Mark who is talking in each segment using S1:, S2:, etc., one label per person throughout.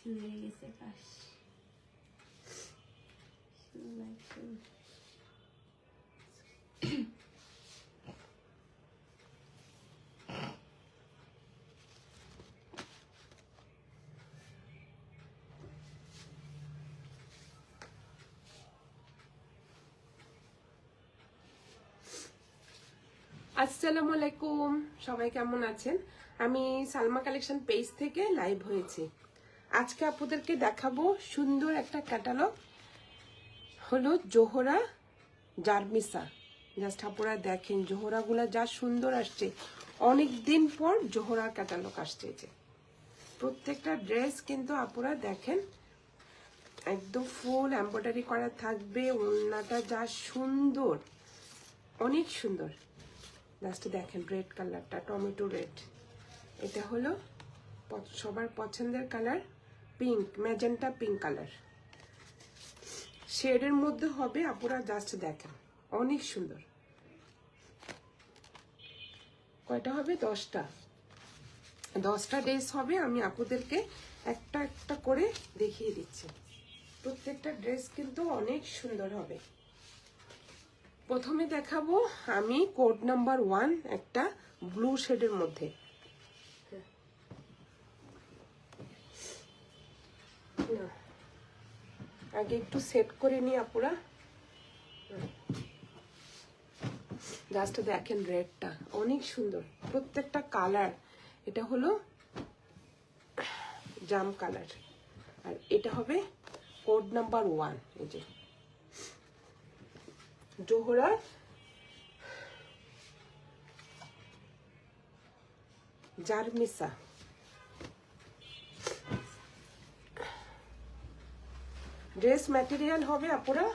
S1: শুরু হয়ে গেছে কাজ।
S2: আসসালামু আলাইকুম, সবাই কেমন আছেন? আমি সালমা কালেকশন পেজ থেকে লাইভ হয়েছি। আজকে আপনাদেরকে দেখাবো সুন্দর একটা ক্যাটালগ, হলো জোহরা জারমিসা। জাস্ট আপনারা দেখেন জোহরাগুলা যা সুন্দর আসছে, অনেক দিন পর জোহরার ক্যাটালগ আসছে। যে প্রত্যেকটা ড্রেস কিন্তু আপনারা দেখেন একদম ফুল এমব্রয়ডারি করা থাকবে, ওড়নাটা যা সুন্দর, অনেক সুন্দর। জাস্ট দেখেন রেড কালারটা, টমেটো রেড, এটা হলো সবার পছন্দের colour. Pink, magenta pink colour শেডের মধ্যে হবে। আপনারা জাস্ট দেখেন অনেক সুন্দর। কয়টা হবে? 10টা ড্রেস হবে। আমি আপনাদেরকে একটা একটা করে দেখিয়ে দিচ্ছি। প্রত্যেকটা ড্রেস কিন্তু অনেক সুন্দর হবে। প্রথমে দেখাবো আমি কোড নাম্বার 1, একটা ব্লু শেডের মধ্যে। আগে একটু সেট করে নি আপুরা। জাস্ট দেখেন রেডটা অনেক সুন্দর, প্রত্যেকটা কালার। এটা হলো জাম কালার, আর এটা হবে কোড নাম্বার 1। এই যে জোহরা জারমিসা। ড্রেস ম্যাটেরিয়াল হবে আপুরা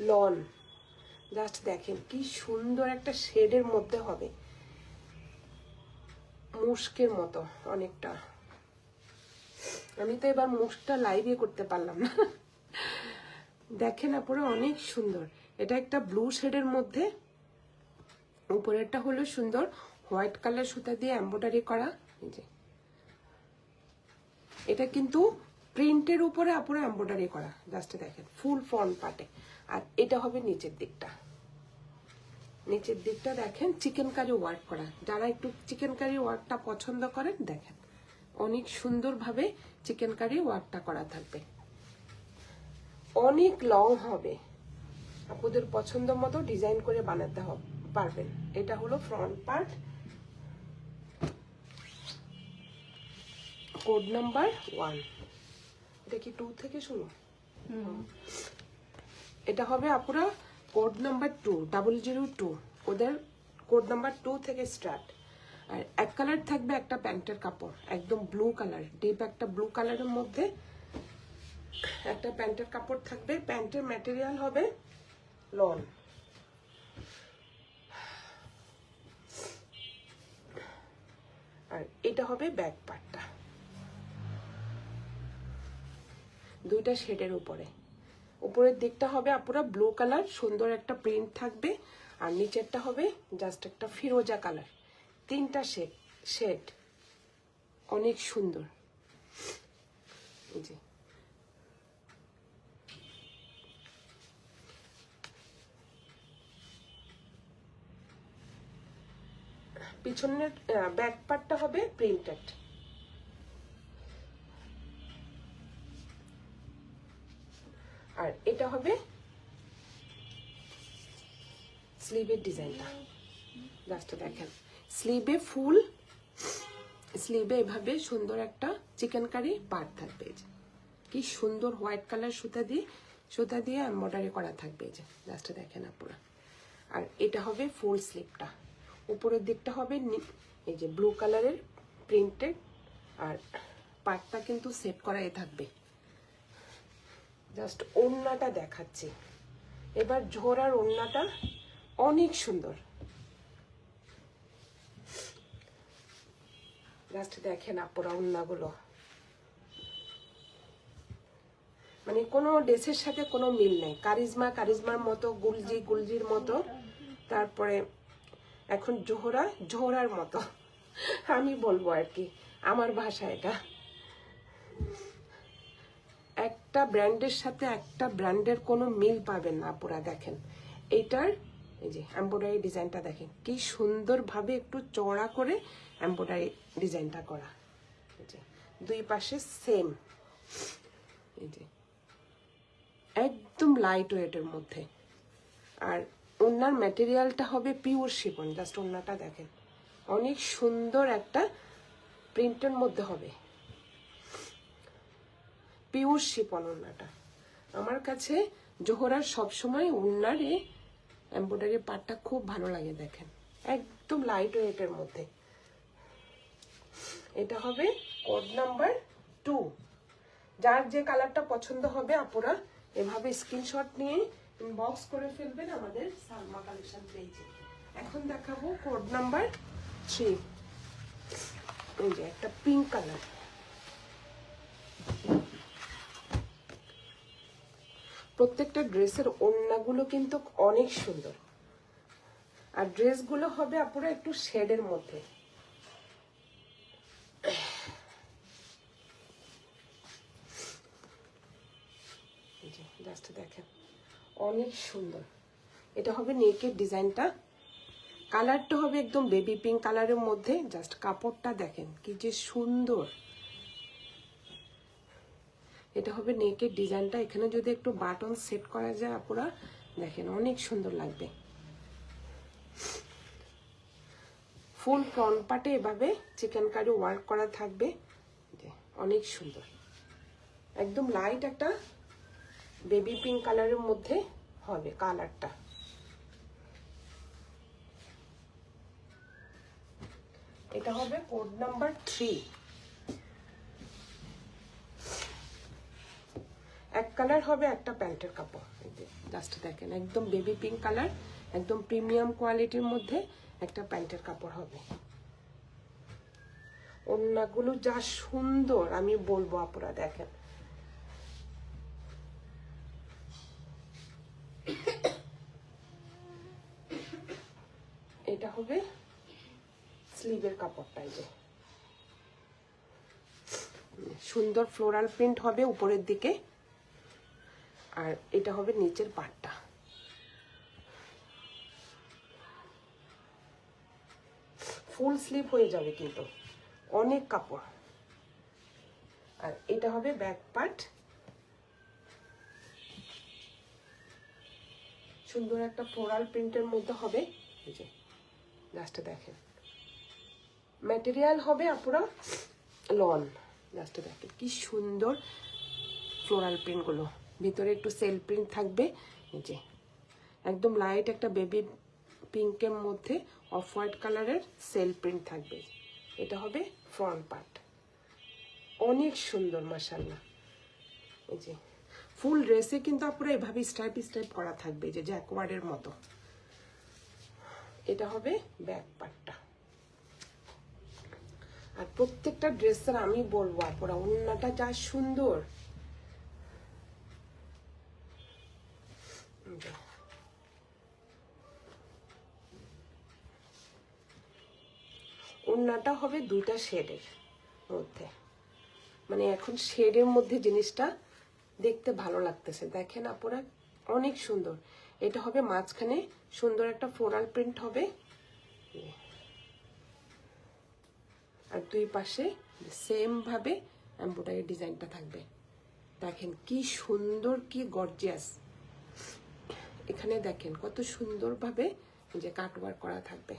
S2: লন। জাস্ট দেখেন কি সুন্দর একটা শেডের মধ্যে হবে, মুস্কের মতো অনেকটা। আমি তো এবার মুস্কটা লাইভে করতে পারলাম না। দেখেন আপুরা অনেক সুন্দর। এটা একটা ব্লু শেডের মধ্যে, উপরেরটা হলো সুন্দর হোয়াইট কালার সুতা দিয়ে এমব্রয়ডারি করা। এই যে এটা কিন্তু প্রিন্টের উপরে আপুরা এমব্রয়ডারি করা। জাস্ট দেখেন ফুল ফ্রন্ট পার্টে। আর এটা হবে নিচের দিকটা। নিচের দিকটা দেখেন চিকেন কারি ওয়ার্ক করা। যারা একটু চিকেন কারি ওয়ার্কটা পছন্দ করেন, দেখেন অনেক সুন্দরভাবে চিকেন কারি ওয়ার্কটা করা থাকবে। অনেক লং হবে, আপনাদের পছন্দ মতো ডিজাইন করে বানাতে পারবেন। এটা হলো ফ্রন্ট পার্ট, কোড নাম্বার 1। এটা কি 2 থেকে শুনো? এটা হবে আপুরা কোড নাম্বার 2, 002। ওদের কোড নাম্বার 2 থেকে স্টার্ট। আর এক কালার থাকবে একটা প্যান্টের কাপড়, একদম ব্লু কালার, ডিপ একটা ব্লু কালারের মধ্যে একটা প্যান্টের কাপড় থাকবে। প্যান্টের ম্যাটেরিয়াল হবে লন। আর এটা হবে ব্যাক পার্টটা, দুইটা শেডের উপরে। উপরের দিকটা হবে আপুরা ব্লু কালার, সুন্দর একটা প্রিন্ট থাকবে। আর নিচেরটা হবে জাস্ট একটা ফিরোজা কালার। 3টা শেড অনেক সুন্দর। এই যে পিছনের ব্যাক পার্টটা হবে প্রিন্টেড। আর এটা হবে স্লিভের ডিজাইনটা। জাস্ট দেখেন স্লিভে ফুল, স্লিভে এভাবে সুন্দর একটা চিকেন কারি পার্ট থাকবে। কি সুন্দর হোয়াইট কালার সুতা দিয়ে এমব্রয়ডারি করা থাকবে। এই যে জাস্ট দেখেন আপনারা। আর এটা হবে ফুল স্লিভটা। উপরের দিকটা হবে এই যে ব্লু কালারের প্রিন্টেড। আর পার্টটা কিন্তু সেট করাই থাকবে। জাস্ট ওড়নাটা দেখাচ্ছি এবার। ঝোরার ওড়নাটা অনেক সুন্দর। জাস্ট দেখেন আপুরা ওড়নাগুলো, মানে কোনো ড্রেসের সাথে কোনো মিল নেই। কারিজমার মতো, গুলজির মতো, তারপরে এখন জোহরার মতো আমি বলবো আর কি, আমার ভাষা এটা। একটা ব্র্যান্ডের সাথে একটা ব্র্যান্ডের কোনো মিল পাবেন না আপুরা। দেখেন এইটার এই যে এমব্রয়ডারি ডিজাইনটা দেখেন কি সুন্দরভাবে একটু চওড়া করে এমব্রয়ডারি ডিজাইনটা করা। এই যে দুই পাশে সেম, এই যে একদম লাইট ওয়েটের মধ্যে। আর ওনার ম্যাটেরিয়ালটা হবে পিওর শিফন। জাস্ট ওনাটা দেখেন অনেক সুন্দর একটা প্রিন্টের মধ্যে হবে, পিওর শিফন ওনাটা। আমার কাছে জোহরার সবসময় ওনার এমব্রয়ডারি পার্টটা খুব ভালো লাগে। দেখেন একদম লাইট ওয়েটের মধ্যে। এটা হবে কোড নাম্বার 2। যার যে কালারটা পছন্দ হবে আপুরা এভাবে স্ক্রিনশট নিয়ে ইনবক্স করে ফেলবেন আমাদের সালমা কালেকশন পেজে। এখন দেখাবো কোড নাম্বার 3। এই যে একটা পিঙ্ক কালার, প্রত্যেকটা ড্রেসের ওড়নাগুলো কিন্তু অনেক সুন্দর। আর ড্রেসগুলো হবে আপুরা একটু শেডের মধ্যে। জাস্ট দেখেন অনেক সুন্দর। এটা হবে নেকের ডিজাইনটা, কালারটা হবে একদম বেবি পিঙ্ক কালারের মধ্যে। জাস্ট কাপড়টা দেখেন কি যে সুন্দর। এটা হবে নেকের ডিজাইনটা। এখানে যদি একটু বাটন সেট করা যায় আপুরা দেখেন অনেক সুন্দর লাগবে। ফুল ফ্রন্ট পার্টে এভাবে চিকেন কারি ওয়ার্ক করা থাকবে, অনেক সুন্দর। একদম লাইট একটা বেবি পিঙ্ক কালারের মধ্যে হবে কালারটা। এটা হবে কোড নাম্বার 3। এক কালার হবে একটা প্যান্টের কাপড়। জাস্ট দেখেন একদম বেবি পিঙ্ক কালার, একদম প্রিমিয়াম কোয়ালিটির মধ্যে একটা প্যান্টের কাপড় হবে। ওড়নাগুলো যা সুন্দর আমি বলবো আপুরা। দেখেন এটা হবে স্লিভের কাপড়টা। এই যে সুন্দর ফ্লোরাল প্রিন্ট হবে উপরের দিকে, আর এটা হবে নিচের পাটটা। ফুল স্লিভ হয়ে যাবে কিন্তু অনেক কাপড়। আর এটা হবে ব্যাক পার্ট, সুন্দর একটা ফ্লোরাল প্রিন্টের মধ্যে হবে। এই যে জাস্ট দেখেন ম্যাটেরিয়াল হবে আপুরা লন। জাস্ট দেখেন কি সুন্দর ফ্লোরাল প্রিন্টগুলো, ভিতরে একটু সেল প্রিন্ট থাকবে। এই যে একদম লাইট একটা বেবি পিঙ্কের মধ্যে অফ হোয়াইট কালারের সেল প্রিন্ট থাকবে। এটা হবে ফ্রন্ট পার্ট, অনেক সুন্দর মাশাআল্লাহ। এই যে ফুল ড্রেসে কিন্তু আপুরা এভাবে স্ট্রাইপ স্ট্রাইপ করা থাকবে, যে জ্যাকওয়ার্ডের মতো। এটা হবে ব্যাক পার্টটা। আর প্রত্যেকটা ড্রেসের আমি বলবো আপুরা ওড়নাটা যা সুন্দর। ওড়নাটা হবে দুইটা শেডের মধ্যে, মানে এখন শেডের মধ্যে জিনিসটা দেখতে ভালো লাগতেছে। দেখেন আপুরা অনেক সুন্দর। এটা হবে মাঝখানে সুন্দর একটা ফ্লোরাল প্রিন্ট হবে, আর দুই পাশে সেম ভাবে এমব্রয়ডারি ডিজাইনটা থাকবে। দেখেন কি সুন্দর, কি গর্জিয়াস। এখানে দেখেন কত সুন্দরভাবে যে কাটওয়ার্ক করা থাকবে।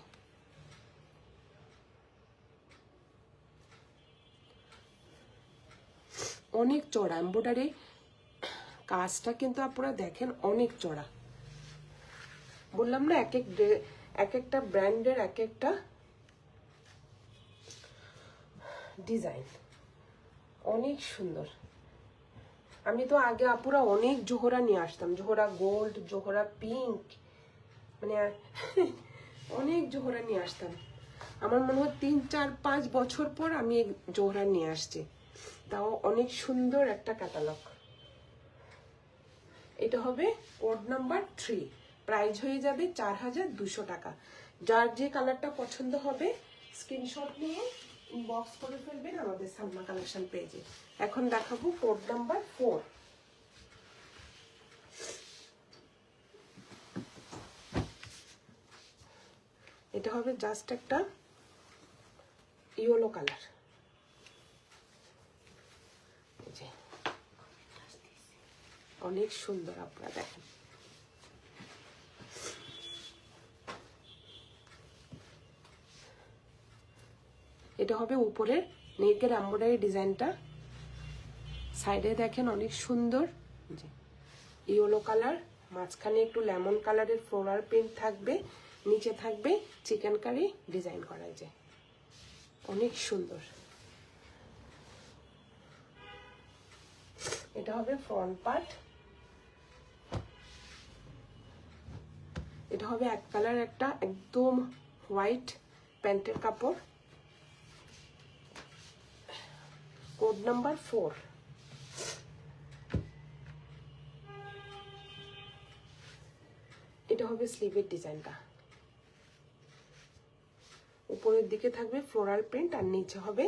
S2: অনেক চড়া এমব্রয়ডারি কাজটা কিন্তু আপনারা দেখেন অনেক চড়া। বললাম না এক একটা ব্র্যান্ডের এক একটা ডিজাইন অনেক সুন্দর। আমি তো আগে আপুরা অনেক জোহরা নিয়ে আসতাম, জোহরা গোল্ড, জোহরা পিঙ্ক, মানে অনেক জোহরা নিয়ে আসতাম। আমার মনে হয় 3, 4, 5 বছর পর আমি জোহরা নিয়ে আসছি, তাও অনেক সুন্দর একটা ক্যাটালগ। এটা হবে কোড নাম্বার 3, প্রাইস হয়ে যাবে 4200 টাকা। যার যে কালারটা পছন্দ হবে স্ক্রিনশট নিয়ে ইনবক্স করে ফেলবেন আমাদের সালমা কালেকশন পেজে। এখন দেখাবো কোড নাম্বার 4। এটা হবে জাস্ট একটা ইয়েলো কালার। অনেক সুন্দর, আপনারা দেখেন। এটা হবে উপরের নেকের এমব্রয়ডারি ডিজাইনটা। সাইডে দেখেন অনেক সুন্দর ইয়েলো কালার, মাঝখানে একটু লেমন কালারের ফ্লোরাল প্রিন্ট থাকবে, নিচে থাকবে চিকেন কারি ডিজাইন করা যায়, অনেক সুন্দর। এটা হবে ফ্রন্ট পার্ট। এটা হবে এক কালার একটা একদম হোয়াইট প্যান্টের কাপড়, কোড নাম্বার 4। এটা হবে স্লিভের ডিজাইনটা, উপরের দিকে থাকবে ফ্লোরাল প্রিন্ট আর নিচে হবে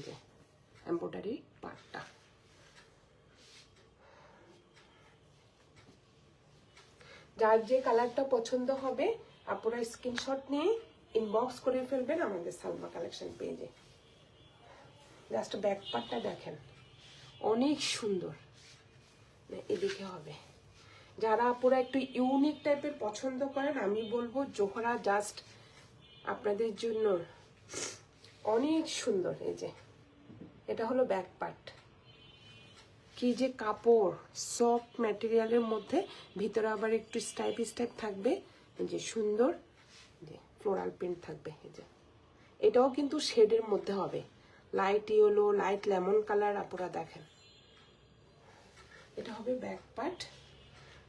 S2: যে এমব্রয়ডারি পার্টটা। যার যে কালারটা পছন্দ হবে আপনারা স্ক্রিনশট নিয়ে ইনবক্স করে ফেলবেন আমাদের সালমা কালেকশন পেজে। জাস্ট ব্যাক পার্টটা দেখেন, অনেক সুন্দর। এদিকে হবে, যারা আপনারা একটু ইউনিক টাইপের পছন্দ করেন আমি বলবো জোহরা জাস্ট আপনাদের জন্য অনেক সুন্দর। এই যে এটা হলো ব্যাক পার্ট, কি যে কাপড়, সফট ম্যাটেরিয়ালের মধ্যে, ভিতরে আবার একটু স্টাইপ স্টাইপ থাকবে, এই যে সুন্দর যে ফ্লোরাল প্রিন্ট থাকবে। এই যে এটাও কিন্তু শেডের মধ্যে হবে, light yellow, light lemon colour, আপনারা দেখেন। এটা হবে ব্যাক পার্ট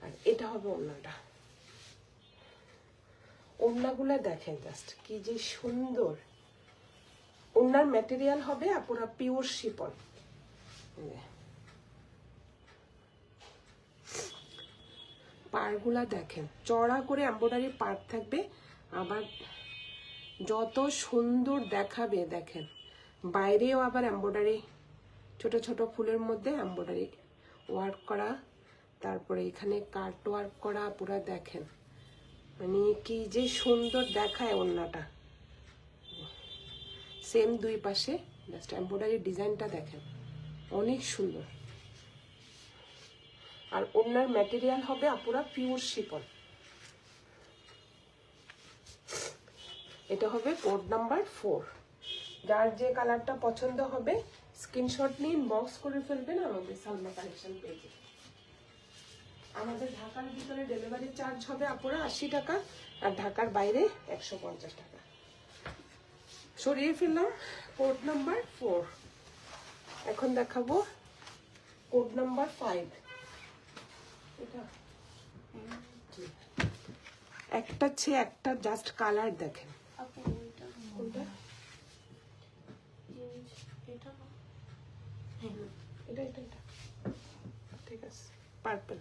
S2: আর এটা হবে ওড়নাটা। ওড়নাগুলা দেখেন জাস্ট কি যে সুন্দর। ওড়নার ম্যাটেরিয়াল হবে আপনারা পিওর শিফন। পাড়গুলা দেখেন, চড়া করে এমব্রয়ডারি পাড় থাকবে, আবার যত সুন্দর দেখাবে দেখেন। বাইরেও আবার এমব্রয়ডারি ছোট ছোট ফুলের মধ্যে এমব্রয়ডারি ওয়ার্ক করা, তারপরে এখানে কাট ওয়ার্ক করা, পুরা দেখেন মানে কি যে সুন্দর দেখায় ওড়নাটা। সেম দুই পাশে জাস্ট এমব্রয়ডারি ডিজাইনটা দেখেন, অনেক সুন্দর। আর ওড়নার ম্যাটেরিয়াল হবে আপুরা পিওর শিফন। এটা হবে কোড নাম্বার 4। যার যে কালারটা পছন্দ হবে স্ক্রিনশট নিয়ে ইনবক্স করে ফেলবেন আমাদের সালমা কালেকশন পেজে। আমাদের ঢাকার ভিতরে ডেলিভারি চার্জ হবে আপুরা 80 টাকা, আর ঢাকার বাইরে 150 টাকা। সরিয়ে ফেললাম কোড নাম্বার 4। এখন দেখাবো কোড নাম্বার 5। একটা চেয়ে একটা জাস্ট কালার দেখেন। এটা ঠিক আছে, পার্পল।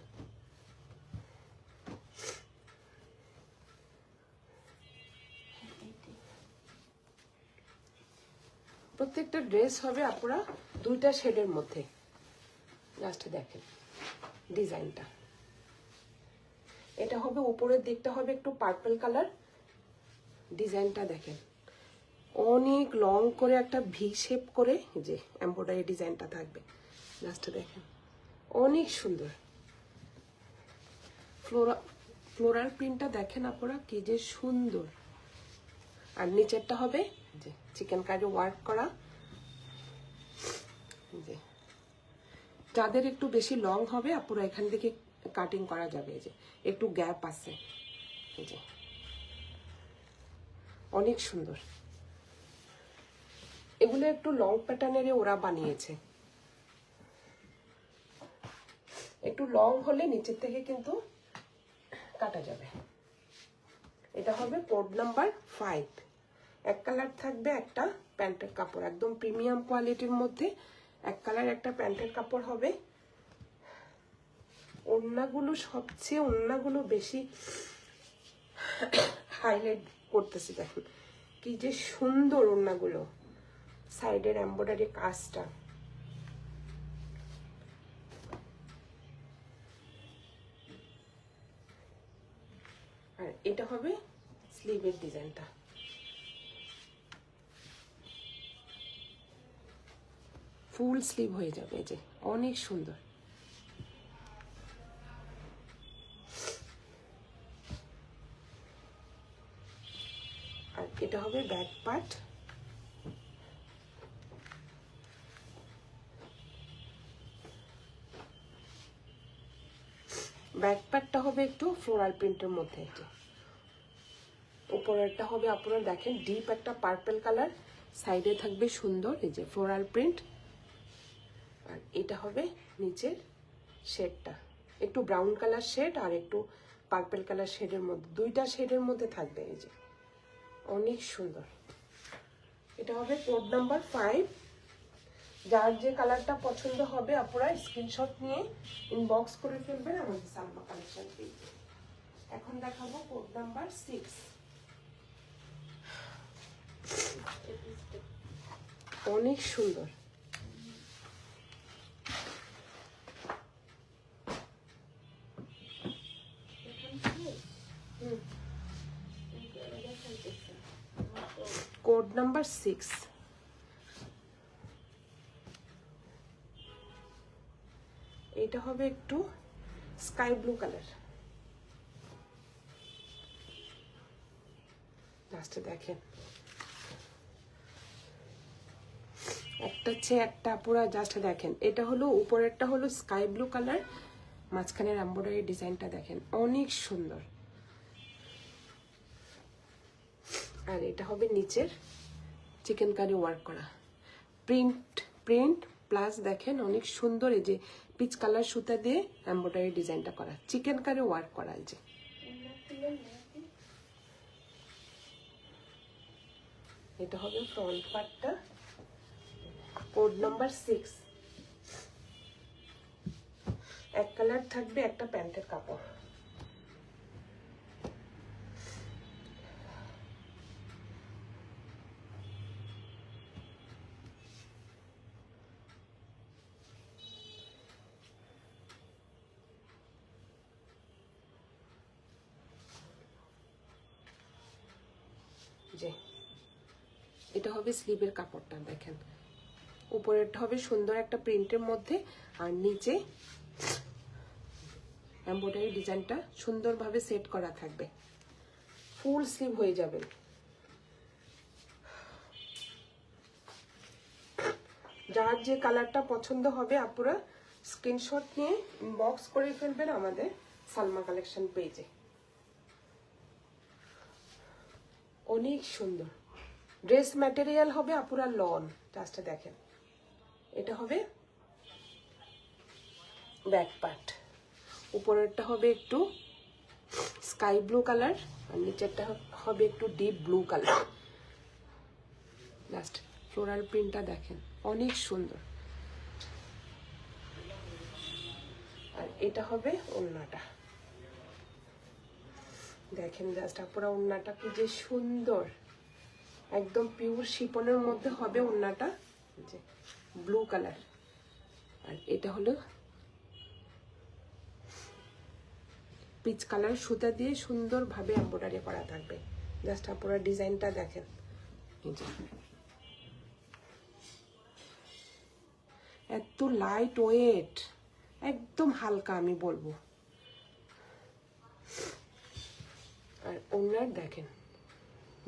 S2: প্রত্যেকটা ড্রেস হবে আপনারা দুইটা শেডের মধ্যে। জাস্ট দেখেন ডিজাইনটা। এটা হবে উপরের দিকটা হবে একটু পার্পল কালার, ডিজাইনটা দেখেন অনেক লং করে একটা ভি শেপ করে যে এমব্রয়ডারি ডিজাইনটা থাকবে। জাস্ট দেখেন অনেক সুন্দর। ফ্লোরাল প্রিন্টটা দেখেন আপনারা কি যে সুন্দর। আর নিচেরটা হবে যে চিকেন কারি ওয়ার্ক করা। যে যাদের একটু বেশি লং হবে আপনারা এখান থেকে কাটিং করা যাবে, এই যে একটু গ্যাপ আছে, এই যে অনেক সুন্দর। এগুলো একটু লং প্যাটার্নের ওরা বানিয়েছে, একটু লং হলে নিচের থেকে কিন্তু কাটা যাবে। এটা হবে কোড নাম্বার 5। এক কালার থাকবে একটা প্যান্টের কাপড়, একদম প্রিমিয়াম কোয়ালিটির মধ্যে এক কালার একটা প্যান্টের কাপড় হবে। ওড়নাগুলো বেশি হাইলাইট করতেছে, দেখুন কি যে সুন্দর ওড়নাগুলো, সাইডের এমব্রয়ডারি কাজটা। আর এটা হবে স্লিভের ডিজাইনটা। ফুল স্লিভ হয়ে যাবে, এই যে অনেক সুন্দর। আর এটা হবে ব্যাক পার্ট। ব্যাক পার্টটা হবে একটু ফ্লোরাল প্রিন্টের মধ্যে, এটা উপরেরটা হবে আপনারা দেখেন ডিপ একটা পার্পল কালার, সাইডে থাকবে সুন্দর এই যে ফ্লোরাল প্রিন্ট। আর এটা হবে নিচের শেডটা, একটু ব্রাউন কালার শেড আর একটু পার্পল কালার শেডের মধ্যে, দুইটা শেডের মধ্যে থাকবে, এই যে অনেক সুন্দর। এটা হবে কোড নাম্বার 5। যার যে কালারটা পছন্দ হবে আপনারা স্ক্রিনশট নিয়ে ইনবক্স করে ফেলবেন আমাদের সালমা কালেকশন পেজে। এখন দেখাবো কোড নাম্বার 6। অনেক সুন্দর, কোড নাম্বার 6। এটা হবে একটু স্কাই ব্লু কালার। লাস্টে দেখেন একটা চেয়ে একটা পুরো জাস্ট দেখেন, এটা হলো উপরেরটা হলো স্কাই ব্লু কালার, মাঝখানের এমব্রয়ডারি ডিজাইনটা দেখেন অনেক সুন্দর। আর এটা হবে নিচের চিকেন কারি ওয়ার্ক করা, প্রিন্ট প্লাস দেখেন অনেক সুন্দর, এই যে পিচ কালার সুতা দিয়ে এমব্রয়ডারি ডিজাইনটা করা, চিকেন কারি ওয়ার্ক করা। এই যে এটা হবে ফ্রন্ট পার্টটা, কোড নাম্বার 6। এক কালার থাকবে একটা প্যান্টের কাপড়। যে এটা হবে স্লিভের কাপড়টা দেখেন, উপরেরটা হবে সুন্দর একটা প্রিন্টের মধ্যে, আর নিচে এমব্রয়ডারি ডিজাইনটা সুন্দরভাবে সেট করা থাকবে, ফুল স্লিভ হয়ে যাবে। যার যে কালারটা পছন্দ হবে আপনারা স্ক্রিনশট নিয়ে ইনবক্স করে ফেলবেন আমাদের সালমা কালেকশন পেজে। অনেক সুন্দর ড্রেস ম্যাটেরিয়াল হবে আপনারা লন, জাস্ট দেখেন এটা হবে ব্যাক পার্ট, উপরেরটা হবে একটু স্কাই ব্লু কালার আর নিচেরটা হবে একটু deep blue colour. Last floral প্রিন্টটা দেখেন অনেক সুন্দর। আর এটা হবে ওড়নাটা, দেখেন জাস্ট আপনারা ওড়নাটা কি যে সুন্দর, একদম পিওর শিপনের মধ্যে হবে ওড়নাটা, যে ব্লু কালার। আর এটা হলো পিচ কালার সুতা দিয়ে সুন্দরভাবে এমব্রয়ডারি করা থাকবে, জাস্ট আপনারা ডিজাইনটা দেখেন। এত লাইট ওয়েট, একদম হালকা আমি বলবো। আর ওনার দেখেন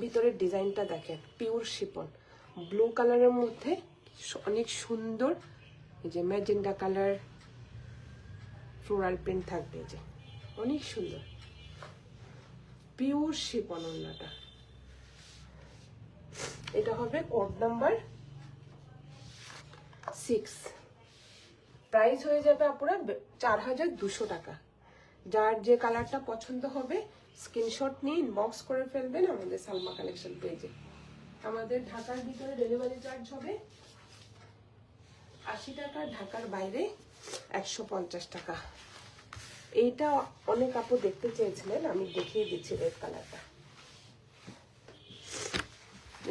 S2: ভিতরের ডিজাইনটা দেখেন, পিওর শিপন ব্লু কালারের মধ্যে অনেক সুন্দর, এই যে ম্যাজেন্ডা কালার ফ্লোরাল প্রিন্ট থাকবে, যে অনেক সুন্দর পিওর শিপন ওনাটা। এটা হবে কোড নাম্বার 6, প্রাইস হয়ে যাবে আপনারা 4200 টাকা। যার যে কালারটা পছন্দ হবে স্ক্রিনশট নিয়ে ইনবক্স করে ফেলবেন আমাদের সালমা কালেকশন পেজে। আমাদের ঢাকার ভিতরে ডেলিভারি চার্জ হবে 80 টাকা, ঢাকার বাইরে 150 টাকা। এইটা অনেক আপু দেখতে চেয়েছিলেন, আমি দেখিয়ে দিচ্ছি রেড কালারটা।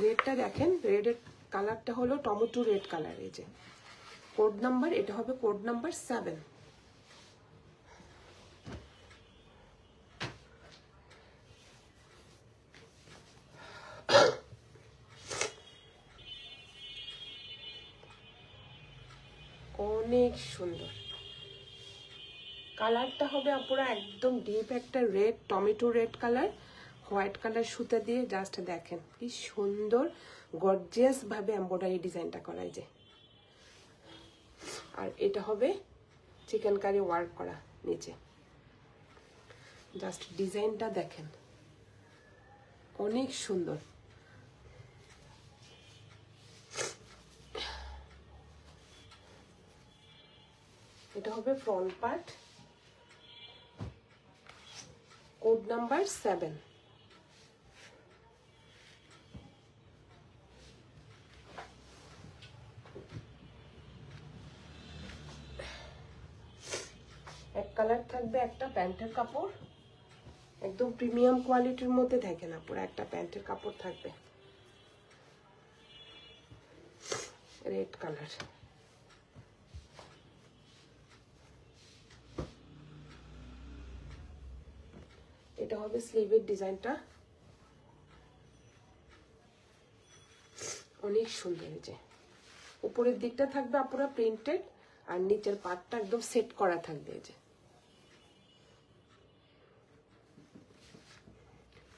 S2: রেডটা দেখেন, রেডের কালারটা হলো টমেটো রেড কালার। এই যে কোড নাম্বার, এটা হবে কোড নাম্বার 7। অনেক সুন্দর। কালারটা হবে আপুরা একদম ডিপ একটা red, tomato red colour, white colour সুতা দিয়ে জাস্ট দেখেন কি সুন্দর গর্জিয়াস ভাবে এমব্রয়ডারি ডিজাইনটা করা যায়। আর এটা হবে চিকেন কারি ওয়ার্ক করা নিচে, জাস্ট ডিজাইনটা দেখেন অনেক সুন্দর। এটা হবে ফ্রন্ট পার্ট, কোড নাম্বার 7। এক কালার থাকবে একটা প্যান্টের কাপড়, একদম প্রিমিয়াম কোয়ালিটির মধ্যে দেখে না, পুরো একটা প্যান্টের কাপড় থাকবে রেড কালার। এটা হবে স্লিভের ডিজাইনটা, অনেক সুন্দর। যে উপরের দিকটা থাকবে পুরো প্রিন্টেড আর নিচের পার্টটা একদম সেট করা থাকবে। এই যে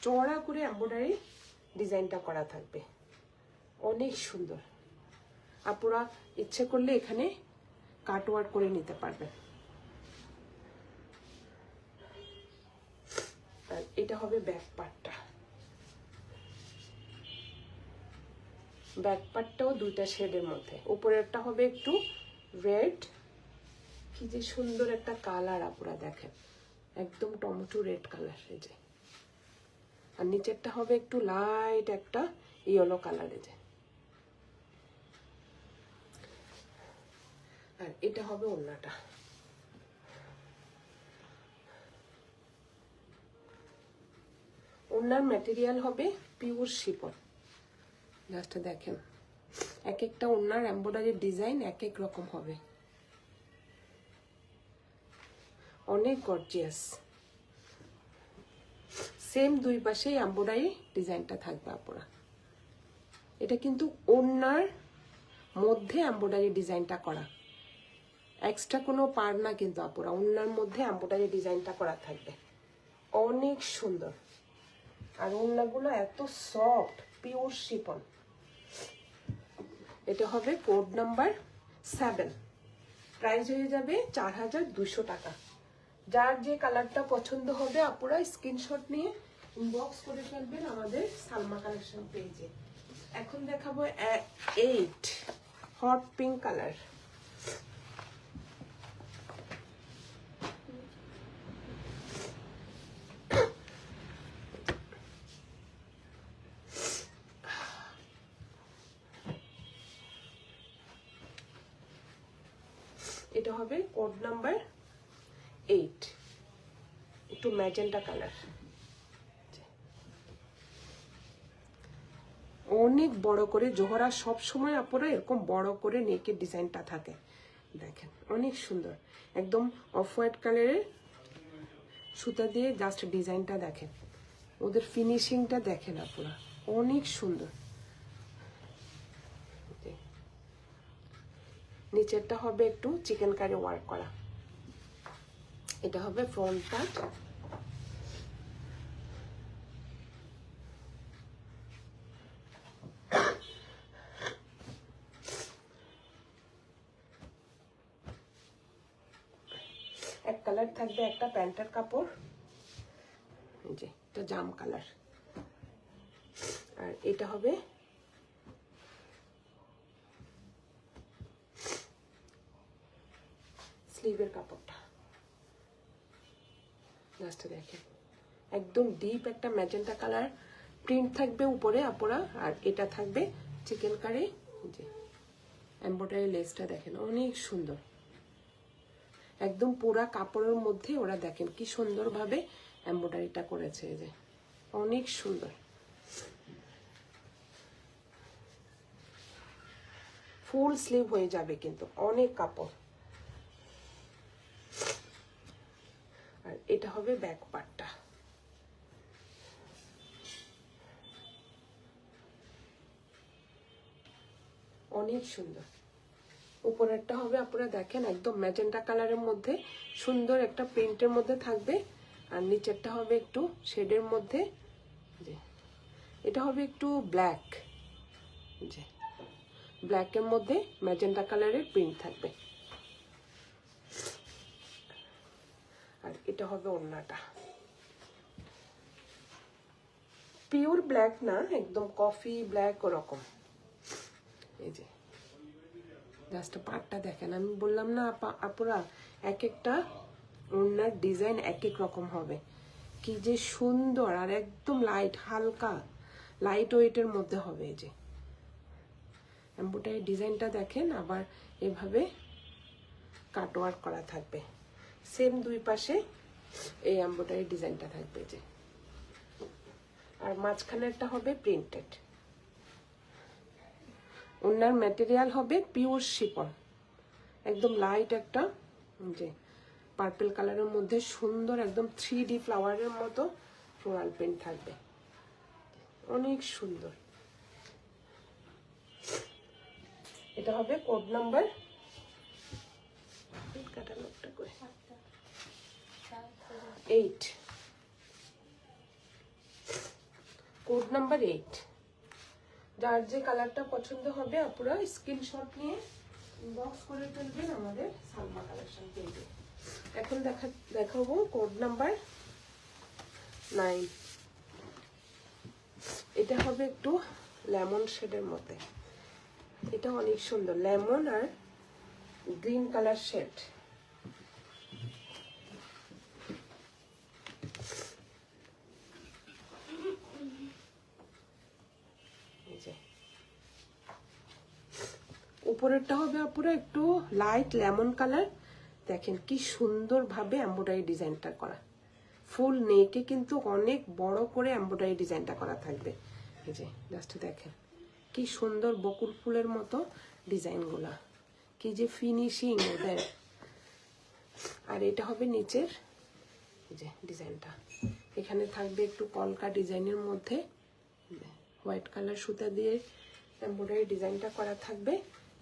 S2: চওড়া করে এমব্রয়ডারি ডিজাইনটা করা থাকবে, অনেক সুন্দর। আপুরা ইচ্ছে করলে এখানে কাটওয়ার্ক করে নিতে পারবেন। আর এটা হবে ব্যাক পার্টটা, ব্যাক পার্টটাও দুইটা শেডের মধ্যে, উপরেরটা হবে একটু রেড, কি যে সুন্দর একটা কালার আপুরা দেখেন, একদম টমেটো রেড কালার। এই যে আর নিচেরটা হবে একটু লাইট একটা ইয়েলো কালারে। যে আর এটা হবে ওড়নাটা, ওড়নার ম্যাটেরিয়াল হবে পিওর শিফন। জাস্ট দেখেন এক একটা ওড়নার এমব্রয়ডারি ডিজাইন এক এক রকম হবে, অনেক গর্জিয়াস। সেম দুই পাশে এমব্রয়ডারি ডিজাইনটা থাকবে আপুরা। এটা কিন্তু ওড়নার মধ্যে এমব্রয়ডারি ডিজাইনটা করা, এক্সট্রা কোনো পার না কিন্তু আপুরা, ওড়নার মধ্যে এমব্রয়ডারি ডিজাইনটা করা থাকবে, অনেক সুন্দর। আর ওড়নাগুলো এত সফট, পিওর শিফন। এটা হবে কোড নাম্বার 7, প্রাইস হয়ে যাবে 4200 টাকা। যার যে কালারটা পছন্দ হবে আপুরা স্ক্রিনশট নিয়ে ইনবক্স করে ফেলবেন আমাদের সালমা কালেকশন পেজে। এখন দেখাবো 8 হট পিঙ্ক কালার। এটা হবে কোড নাম্বার 8, একটু ম্যাজেন্টা কালার। অনেক বড় করে জোহরা সব সময় আপনারা এরকম বড় করে নেকের ডিজাইনটা থাকে, দেখেন অনেক সুন্দর। একদম অফ হোয়াইট কালারের সুতা দিয়ে জাস্ট ডিজাইনটা দেখেন, ওদের ফিনিশিংটা দেখেন আপনারা, অনেক সুন্দর। নিচেরটা হবে একটু চিকেন কারি ওয়ার্ক করা। এটা হবে ফ্রন্ট পার্ট, এক কালার থাকবে একটা প্যান্টের কাপড়, যে এটা জাম কালার। আর এটা হবে স্লিভের কাপড়টা, জাস্ট দেখেন একদম ডিপ একটা ম্যাজেন্টা কালার প্রিন্ট থাকবে উপরে আপুরা। আর এটা থাকবে চিকেন কারি, যে এমব্রয়ডারি লেসটা দেখেন অনেক সুন্দর, একদম পুরা কাপড়ের মধ্যে ওরা দেখেন কি সুন্দরভাবে এমব্রয়ডারিটা করেছে, এই যে অনেক সুন্দর। ফুল স্লিভ হয়ে যাবে কিন্তু অনেক কাপড়। আর এটা হবে ব্যাক পার্টটা, অনেক সুন্দর। উপরেরটা হবে আপনারা দেখেন একদম ম্যাজেন্টা কালারের মধ্যে সুন্দর একটা প্রিন্টের মধ্যে থাকবে, আর নিচেরটা হবে একটু শেডের মধ্যে, যে এটা হবে একটু ব্ল্যাক, যে ব্ল্যাকের মধ্যে ম্যাজেন্টা কালারের প্রিন্ট থাকবে। আর এটা হবে ওড়নাটা, পিওর ব্ল্যাক না, একদম কফি ব্ল্যাক ওরকম। এই যে জাস্ট পাটটা দেখেন, আমি বললাম না আপুরা এক একটা ওড়নার ডিজাইন এক এক রকম হবে, কি যে সুন্দর, আর একদম লাইট হালকা লাইট ওয়েটের মধ্যে হবে। এই যে এমব্রয়ডারি ডিজাইনটা দেখেন, আবার এভাবে কাটওয়ার্ক করা থাকবে, সেম দুই পাশে এই এমব্রয়ডারি ডিজাইনটা থাকবে। যে আর মাঝখানেরটা হবে প্রিন্টেড। ওনার ম্যাটেরিয়াল হবে পিওর শিফন, একদম লাইট একটা যে পার্পল কালারের মধ্যে সুন্দর একদম 3D ফ্লাওয়ারের মতো ফ্লোরাল প্রিন্ট থাকবে, অনেক সুন্দর। এটা হবে কোড নাম্বার 8, কোড নাম্বার 8। যার যে কালারটা পছন্দ হবে আপনারা স্ক্রিনশট নিয়ে ইনবক্স করে ফেলবেন আমাদের সালমা কালেকশন পেজে। এখন দেখাবো কোড নাম্বার 9। এটা হবে একটু লেমন শেডের মধ্যে, এটা অনেক সুন্দর, লেমন আর গ্রিন কালার শেড। উপরেরটা হবে আপুরা একটু লাইট লেমন কালার, দেখেন কি সুন্দর ভাবে এমব্রয়ডারি ডিজাইনটা করা, ফুল নেকে কিন্তু অনেক বড় করে এমব্রয়ডারি ডিজাইনটা করা থাকবে। এই যে জাস্ট দেখেন কি সুন্দর বকুল ফুলের মতো ডিজাইনগুলা, কি যে ফিনিশিং ওদের। আর এটা হবে নিচের যে ডিজাইনটা, এখানে থাকবে একটু কলকা ডিজাইনের মধ্যে হোয়াইট কালার সুতা দিয়ে এমব্রয়ডারি ডিজাইনটা করা থাকবে।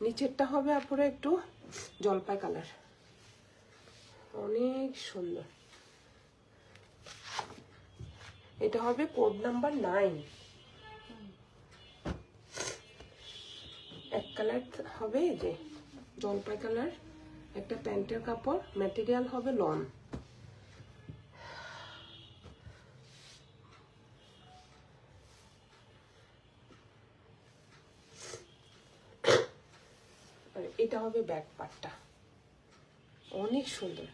S2: নিচেরটা হবে আপনারা একটু জলপাই কালার, অনেক সুন্দর। এটা হবে কোড নাম্বার 9। এক কালার হবে যে জলপাই কালার, একটা প্যান্টের কাপড়, ম্যাটেরিয়াল হবে লন। আর এটা হবে ব্যাক পার্টটা, অনেক সুন্দর।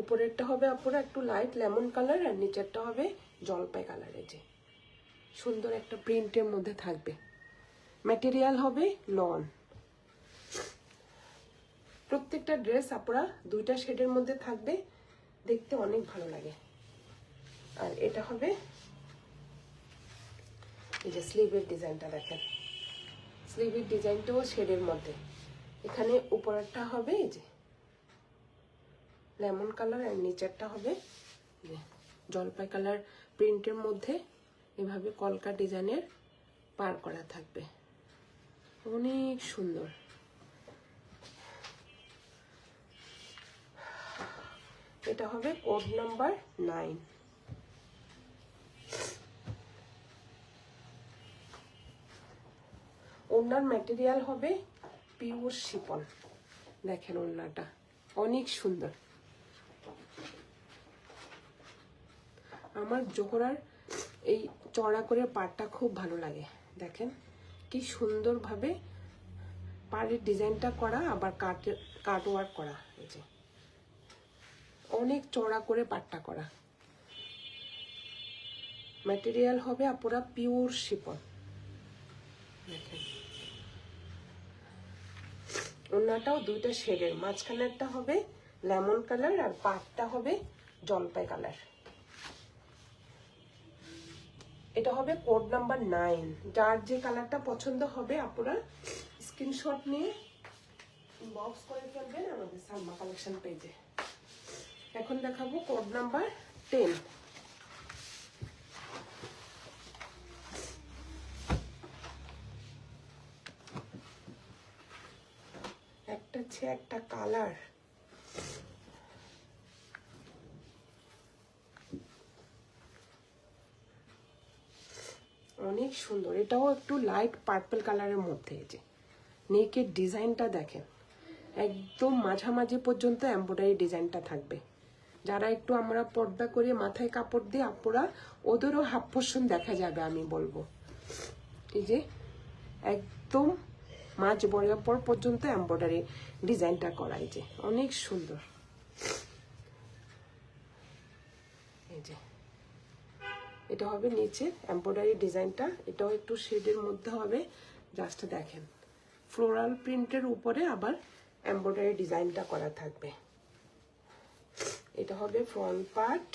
S2: উপরেরটা হবে আপনারা একটু লাইট লেমন কালার, আর নিচেরটা হবে জলপাই কালারের, যে সুন্দর একটা প্রিন্টের মধ্যে থাকবে। ম্যাটেরিয়াল হবে লন। প্রত্যেকটা ড্রেস আপনারা দুইটা শেডের মধ্যে থাকবে, দেখতে অনেক ভালো লাগে। আর এটা হবে এই যে স্লিভের ডিজাইনটা দেখেন, স্লিভের ডিজাইনটাও শেডের মধ্যে। এখানে উপরেরটা হবে এই যে লেমন কালার, আর নিচেরটা হবে জলপাই কালার প্রিন্টের মধ্যে এভাবে কলকা ডিজাইনের পার করা থাকবে, অনেক সুন্দর। এটা হবে কোড নাম্বার 9। ওড়নার ম্যাটেরিয়াল হবে পিওর শিফন, দেখেন ওড়নাটা অনেক সুন্দর। আমার জোহরার এই চড়া করে পাড়টা খুব ভালো লাগে, দেখেন কি সুন্দরভাবে পাড়ের ডিজাইনটা করা, আবার কাট ওয়ার্ক করা, এই যে অনেক চড়া করে পাড়টা করা। ম্যাটেরিয়াল হবে আপনারা পিওর শিফন, দেখেন ওড়নাটাও দুইটা শেডের, মাঝখানেরটা হবে লেমন কালার আর পাড়টা হবে জলপাই কালার। এটা হবে কোড নাম্বার 9। যার যে কালারটা পছন্দ হবে আপনারা স্ক্রিনশট নিয়ে ইনবক্স করে ফেলবেন আমাদের সালমা কালেকশন পেজে। এখন দেখাবো কোড নাম্বার 10। একটার চেয়ে একটা কালার। অনেক সুন্দর, এটাও একটু লাইট পার্পল কালারের মধ্যে। এই যে নেকের ডিজাইনটা দেখেন, একদম মাঝামাঝি পর্যন্ত এমব্রয়ডারি ডিজাইনটা থাকবে। যারা একটু আমরা পর্দা করে মাথায় কাপড় দিয়ে আপুরা, ওদেরও হাফ পোর্শন দেখা যাবে আমি বলবো। এই যে একদম মাঝ বরাবর পর্যন্ত এমব্রয়ডারি ডিজাইনটা করা। এই যে অনেক সুন্দর। এই যে এটা হবে নিচের এমব্রয়ডারি ডিজাইনটা, এটাও একটু শেডের মধ্যে হবে। জাস্ট দেখেন ফ্লোরাল প্রিন্টের উপরে আবার এমব্রয়ডারি ডিজাইনটা করা থাকবে। এটা হবে ফ্রন্ট পার্ট।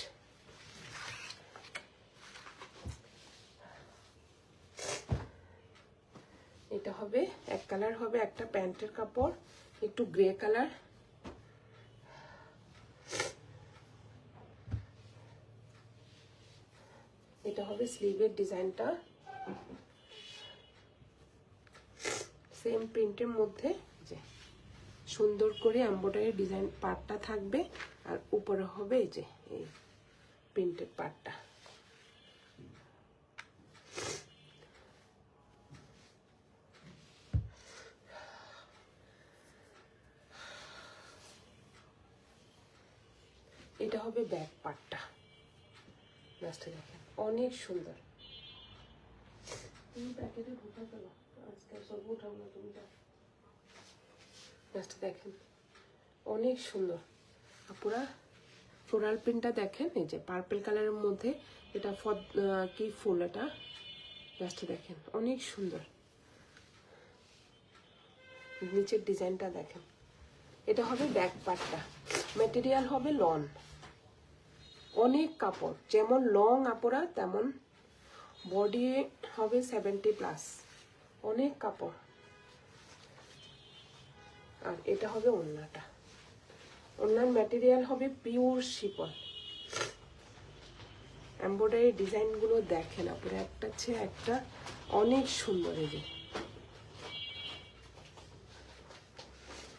S2: এটা হবে এক কালার হবে, একটা প্যান্টের কাপড় একটু গ্রে কালার। এটা হবে স্লিভের ডিজাইনটা, সেম প্রিন্টের মধ্যে যে সুন্দর করে এমব্রয়ডারি ডিজাইন পার্টটা থাকবে, আর উপরে হবে এই যে এই প্রিন্টেড পার্টটা। এটা হবে ব্যাক পার্টটা। জাস্ট দেখেন অনেক সুন্দর। তুমি প্যাকেটে ঢোকা গেল আজকে সব উঠাও না তুমি। জাস্ট দেখেন অনেক সুন্দর। আপুরা ফ্লোরাল প্রিন্টটা দেখেন, এই যে পার্পল কালারের মধ্যে এটা কি ফুল এটা, জাস্ট দেখেন অনেক সুন্দর। নিচের ডিজাইনটা দেখেন। এটা হবে ব্যাক পার্টটা, ম্যাটেরিয়াল হবে লন। অনেক কাপড়, যেমন লং আপুরা তেমন বডি হবে 70+। অনেক কাপড়। আর এটা হবে ওড়নাটা, ওড়নার ম্যাটেরিয়াল হবে পিওর শিফন। এমব্রয়ডারি ডিজাইনগুলো দেখেন আপনারা, একটা চেয়ে একটা অনেক সুন্দর। এই যে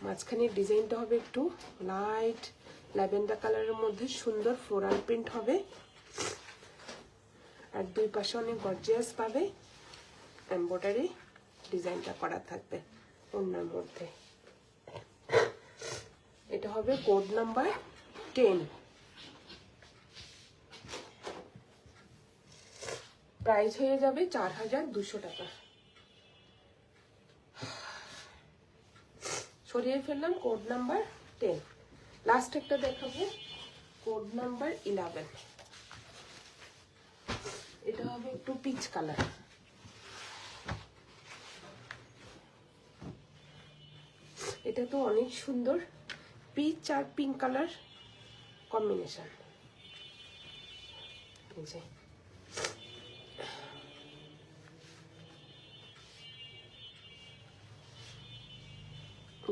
S2: মাঝখানের ডিজাইনটা হবে একটু লাইট ল্যাভেন্ডার কালারের মধ্যে সুন্দর ফ্লোরাল প্রিন্ট হবে, আর দুই পাশে অনেক গর্জিয়াস পাবে এমব্রয়ডারি ডিজাইনটা করা থাকবে ওড়নার মধ্যে। এটা হবে কোড নাম্বার 10। প্রাইস হয়ে যাবে 4200 টাকা। সরিয়ে ফেললাম কোড নাম্বার 10। লাস্ট একটা দেখাবো কোড নাম্বার 11। এটা হবে একটু পিচ কালার। এটা তো অনেক সুন্দর, পিচ আর পিঙ্ক কালার কম্বিনেশন।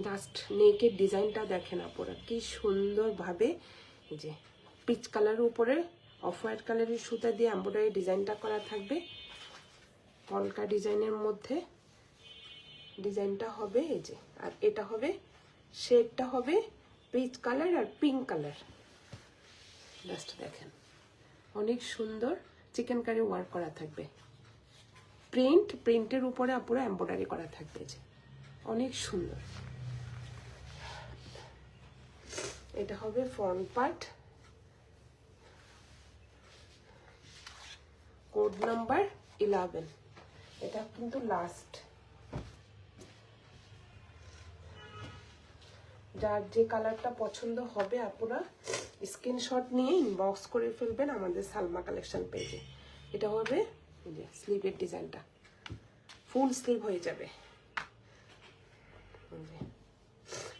S2: জাস্ট নেকের ডিজাইনটা দেখেন আপনারা কি সুন্দর ভাবে, যে পিচ কালারের উপরে অফ হোয়াইট কালারের সুতা দিয়ে এমব্রয়ডারি ডিজাইনটা করা থাকবে। পলকা ডিজাইনের মধ্যে ডিজাইনটা হবে এই যে, আর এটা হবে শেডটা হবে পিচ কালার আর পিঙ্ক কালার। জাস্ট দেখেন অনেক সুন্দর চিকেন কারি ওয়ার্ক করা থাকবে। প্রিন্টের উপরে পুরো এমব্রয়ডারি করা থাকবে, যে অনেক সুন্দর। এটা হবে ফ্রন্ট পার্ট, কোড নাম্বার 11। এটা কিন্তু লাস্ট। যার যে কালারটা পছন্দ হবে আপনারা স্ক্রিনশট নিয়ে ইনবক্স করে ফেলবেন আমাদের সালমা কালেকশন পেজে। এটা হবে স্লিভের ডিজাইনটা, ফুল স্লিভ হয়ে যাবে।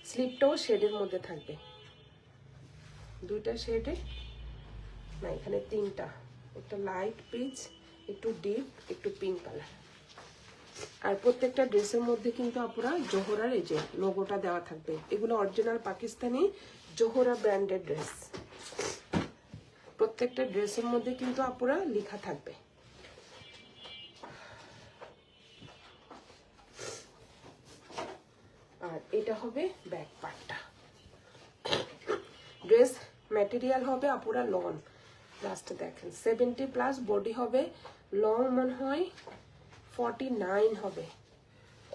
S2: স্লিভটাও শেডের মধ্যে থাকবে, দুইটা শেডে না, এখানে তিনটা, একটা লাইট পিচ, একটু ডিপ, একটু পিঙ্ক কালার। আর প্রত্যেকটা ড্রেসের মধ্যে কিন্তু আপনারা জোহরার এই যে লোগোটা দেওয়া থাকবে। এগুলো অরিজিনাল পাকিস্তানি জোহরা ব্র্যান্ডের ড্রেস। প্রত্যেকটা ড্রেসের মধ্যে কিন্তু আপনারা লেখা থাকবে। আর এটা হবে ব্যাক পার্টটা। ড্রেস ম্যাটেরিয়াল হবে আপুরা লন, লাস্টে দেখেন 70+ বডি হবে, লং মনে হয় 49 হবে,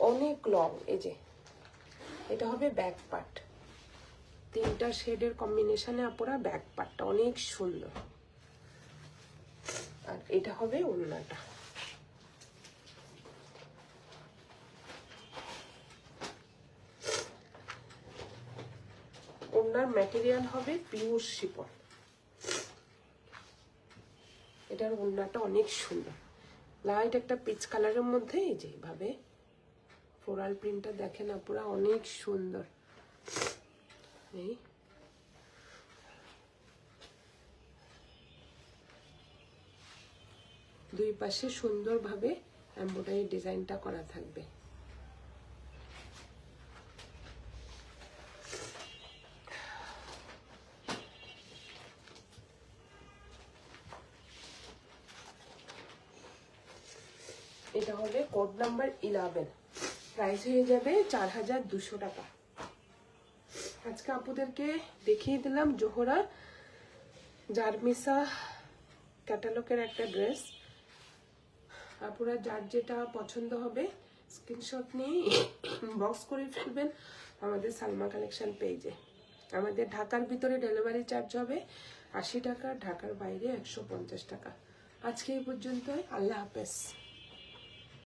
S2: অনেক লং। এই যে এটা হবে ব্যাক পার্ট, 3টা শেডের কম্বিনেশনে আপুরা ব্যাক পার্টটা অনেক সুন্দর। আর এটা হবে ওড়নাটা। ওড়নার ম্যাটেরিয়াল হবে পিওর শিফন। এটার ওড়নাটা অনেক সুন্দর, লাইট একটা পিচ কালারের মধ্যে। এই যে এইভাবে ফ্লোরাল প্রিন্টটা দেখেন আপুরা, অনেক সুন্দর। এই দুই পাশে সুন্দরভাবে এমব্রয়ডারি ডিজাইনটা করা থাকবে। এটা হবে কোড নাম্বার 11, প্রাইস হয়ে যাবে 4200 টাকা। আজকে আপুদেরকে দেখিয়ে দিলাম জোহরা জারমিসা ক্যাটালগের একটা ড্রেস। আপুরা যার যেটা পছন্দ হবে স্ক্রিনশট নিয়ে বক্স করে ফেলবেন আমাদের সালমা কালেকশন পেজে। আমাদের ঢাকার ভিতরে ডেলিভারি চার্জ হবে 80 টাকা, ঢাকার বাইরে 150 টাকা। আজকে এই পর্যন্তই, আল্লাহ হাফেজ।